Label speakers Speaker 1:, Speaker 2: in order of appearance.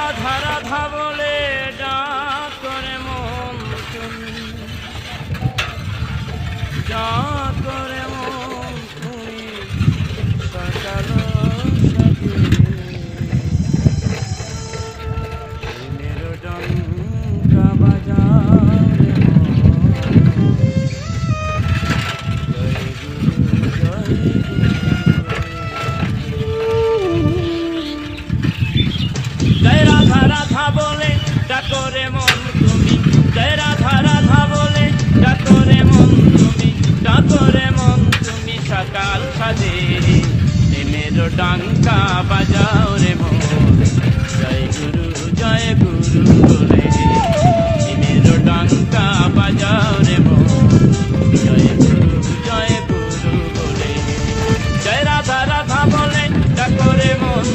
Speaker 1: রাধা রাধা বলে ডাক করে মন তুমি, ডাক করে মন তুমি সকাল সাথে ডঙ্কা বাজারে জয় রাধা রাধা বলে ডাকরে মন তুমি, জয় রাধা রাধা বলে ডাকরে মন তুমি, ডাকরে মন তুমি সকাল সাজে প্রেমের ডাঙ্কা বাজাও রে মন। জয় গুরু বলে প্রেমের ডাঙ্কা বাজাও রে মন। জয় গুরু বলে জয় রাধা রাধা বলে ডাকরে মন।